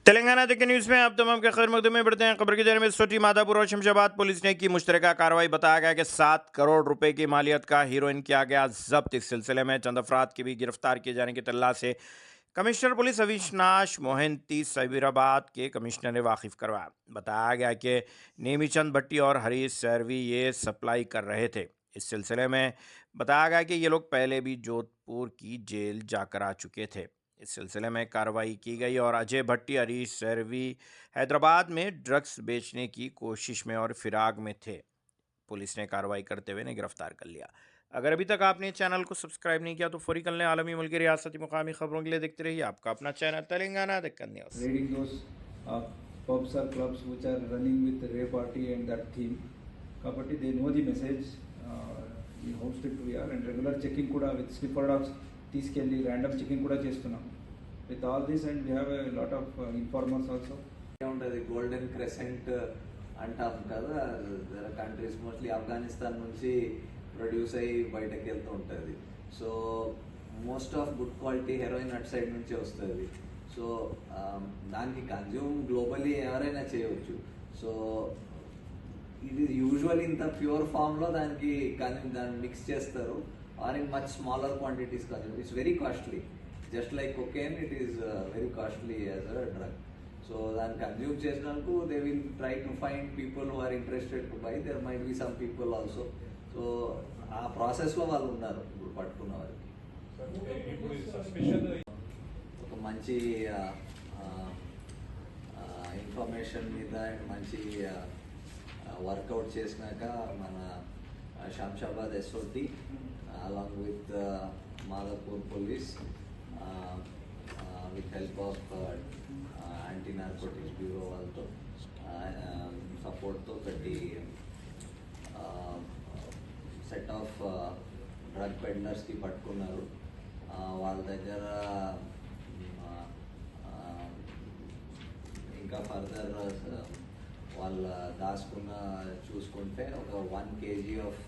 तेलंगाना तक के न्यूज़ में आप तमाम के खैर मकदम में बढ़ते हैं। खबर की देर में छोटी माधापुर और शमशाबाद पुलिस ने की मुश्तरका कार्रवाई। बताया गया कि 7 करोड़ रुपए की मालियत का हीरोइन किया गया जब्त। इस सिलसिले में चंद अफराद की भी गिरफ्तार किए जाने की तल्ला से कमिश्नर पुलिस अविनाश मोहंती सैबराबाद के कमिश्नर ने वाकिफ करवाया। बताया गया कि नेमीचंद भट्टी और हरीश सैरवी ये सप्लाई कर रहे थे। इस सिलसिले में बताया गया कि ये लोग पहले भी जोधपुर की जेल जाकर आ चुके थे। इस सिलसिले में कार्रवाई की गई और अजय भट्टी हरीश सैरवी हैदराबाद में ड्रग्स बेचने की कोशिश में और फिराक में थे। पुलिस ने कार्रवाई करते हुए इन्हें गिरफ्तार कर लिया। अगर अभी तक आपने चैनल को सब्सक्राइब नहीं किया तो फौरी कर लें। आलमी मुल्की रियासती मुकामी खबरों के लिए देखते रहिए आपका अपना channel Telangana Deccan news. Raiding those pubs or clubs which are running with Ray Party and that theme. Kabatti they know the message. How strict we are and regular checking kuda with sniffer dogs తీసుకెళ్ళి random checking కూడా చేస్తున్నాం. With all this and we have a lot of informers also. ఉంటుంది golden crescent అంటాం కదా. Countries mostly Afghanistan నుంచి produce అయ్యి బయటకు వెళ్తూ ఉంటుంది. So most of good quality heroine at side నుంచే వస్తుంది. సో దానికి కన్జ్యూమ్ గ్లోబలీ ఎవరైనా చేయవచ్చు. సో ఇది యూజువల్ ఇంత ప్యూర్ ఫామ్లో దాన్ని మిక్స్ చేస్తారు or in much smaller quantities consume. It's very costly. Just like cocaine it is very costly as a drug. So దాన్ని కన్జ్యూమ్ చేసినందుకు they will try to find people who are interested to buy. There might be some people also. So ఆ ప్రాసెస్లో వాళ్ళు ఉన్నారు ఇప్పుడు పట్టుకున్న వారికి. ఒక మంచి ఇన్ఫర్మేషన్ మీద అండ్ మంచి వర్కౌట్ చేసినాక మన Shamshabad SOT along with Madhapur police with help of anti-narcotics bureau వాళ్ళతో సపోర్ట్తో ఒకటి సెట్ ఆఫ్ డ్రగ్ పెడ్లర్స్కి పట్టుకున్నారు. వాళ్ళ దగ్గర ఇంకా ఫర్దర్ వాళ్ళ దాచుకున్న చూసుకుంటే ఒక 1 kg ఆఫ్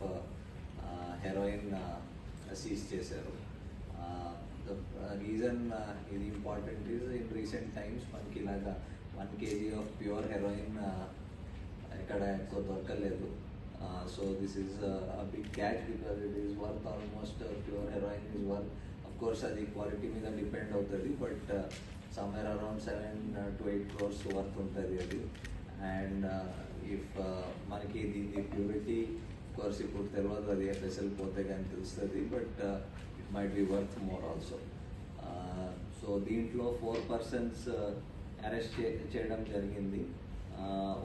హెరోయిన్ సీజ్ చేశారు. The reason is important is in recent times మనకి ఇలాగా 1 kg ఆఫ్ ప్యూర్ హెరోయిన్ ఎక్కడ ఎక్కువ దొరకలేదు. So this is a big catch because it is worth almost pure heroin is worth. Of course అది quality మీద depend అవుతుంది. But somewhere around 7 to 8 crores worth ఉంటుంది అది. అండ్ ఇఫ్ మనకి దీని ప్యూరిటీ కోర్స్ ఇప్పుడు తెలియదు, అది ఎఫ్ఎస్ఎల్ పోతే కానీ తెలుస్తుంది. But it might be worth more also. So దీంట్లో 4 persons అరెస్ట్ చేయడం జరిగింది.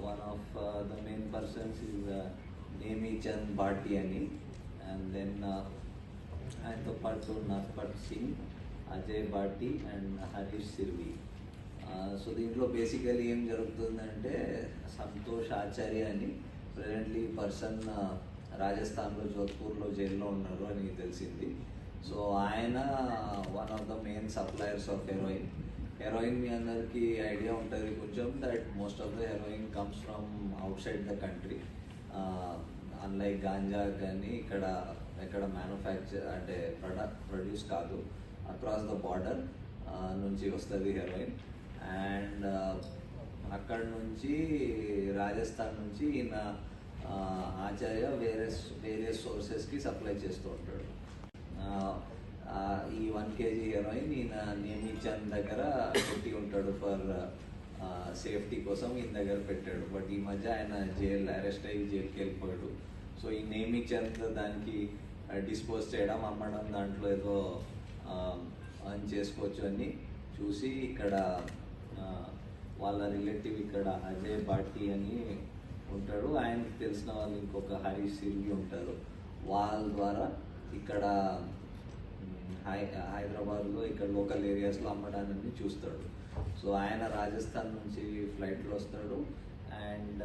One of the main persons is నేమీచంద్ Bhati అని, అండ్ దెన్ ఆయనతో పాటు నర్పట్ సింగ్, అజయ్ భాటి అండ్ హరీష్ సిర్వి. సో దీంట్లో బేసికలీ ఏం జరుగుతుందంటే సంతోష్ ఆచార్య అని ప్రెజెంట్లీ పర్సన్ రాజస్థాన్లో జోధ్పూర్లో జైల్లో ఉన్నారు అని తెలిసింది. సో ఆయన one of the main suppliers of heroin. Heroin మీ అందరికీ ఐడియా ఉంటుంది కొంచెం, that most of the heroin comes from outside the country. Unlike ganja కానీ ఎక్కడ మ్యానుఫ్యాక్చర్ అంటే ప్రొడ్యూస్ కాదు, అక్రాస్ ద బార్డర్ నుంచి వస్తుంది హెరోయిన్. అండ్ అక్కడ నుంచి రాజస్థాన్ నుంచి ఈయన ఆచార్య వేరే సోర్సెస్కి సప్లై చేస్తూ ఉంటాడు. ఈ 1 kg హెరోయిన్ ఈయన నేమీచంద్ దగ్గర పెట్టి ఉంటాడు ఫర్ సేఫ్టీ కోసం. ఈయన దగ్గర పెట్టాడు. బట్ ఈ మధ్య ఆయన అరెస్ట్ అయ్యి జైలుకి వెళ్ళిపోయాడు. సో ఈ నేమీచంద్ దానికి డిస్పోజ్ చేయడం, అమ్మడం, దాంట్లో ఏదో అర్న్ చేసుకోవచ్చు అని చూసి ఇక్కడ వాళ్ళ రిలేటివ్ ఇక్కడ అజయ్ భాటి అని ఉంటాడు, ఆయనకి తెలిసిన వాళ్ళు ఇంకొక హరీష్ సిర్వి ఉంటారు. వాళ్ళ ద్వారా ఇక్కడ హైదరాబాద్లో ఇక్కడ లోకల్ ఏరియాస్లో అమ్మడాన్ని చూస్తాడు. సో ఆయన రాజస్థాన్ నుంచి ఫ్లైట్లో వస్తాడు. అండ్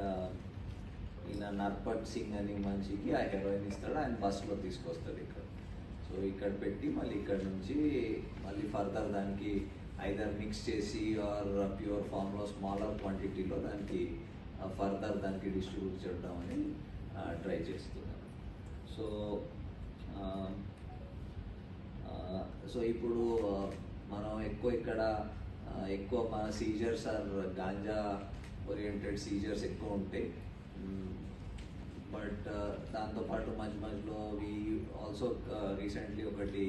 ఈయన నర్పట్ సింగ్ అని మనిషికి ఆ హెరోయిన్ ఇస్తాడు, ఆయన బస్సులో తీసుకొస్తాడు ఇక్కడ. సో ఇక్కడ పెట్టి మళ్ళీ ఇక్కడ నుంచి మళ్ళీ ఫర్దర్ దానికి ఐదర్ మిక్స్ చేసి ఆర్ ప్యూర్ ఫామ్లో స్మాలర్ క్వాంటిటీలో దానికి ఫర్దర్ దానికి డిస్ట్రిబ్యూట్ చేయడం ట్రై చేస్తున్నారు. సో ఇప్పుడు మనం ఎక్కువ ఇక్కడ ఎక్కువ మన seizures are ganja oriented seizures ఎక్కువ ఉంటాయి. బట్ దాంతోపాటు మధ్య మధ్యలో వీ ఆల్సో రీసెంట్లీ ఒకటి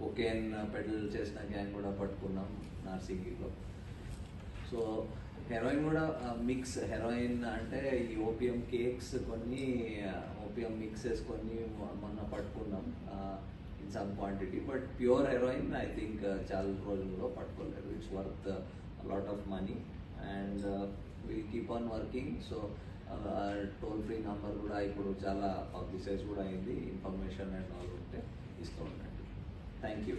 కొకేన్ పెడల్ చేసిన గ్యాంగ్ కూడా పట్టుకున్నాం నార్సింగిలో. సో హెరోయిన్ కూడా మిక్స్, హెరోయిన్ అంటే ఈ ఓపియం కేక్స్ కొన్ని, ఓపియం మిక్సెస్ కొన్ని మొన్న పట్టుకున్నాం in some quantity. But pure heroin I think చాలా రోజుల్లో పట్టుకోలేదు. It's worth lot of money and will keep on working. So toll free number కూడా ఇప్పుడు చాలా పబ్లిసైజ్ కూడా అయింది. ఇన్ఫర్మేషన్ అండ్ ఆల్ ఉంటే ఇస్తూ ఉండండి. Thank you.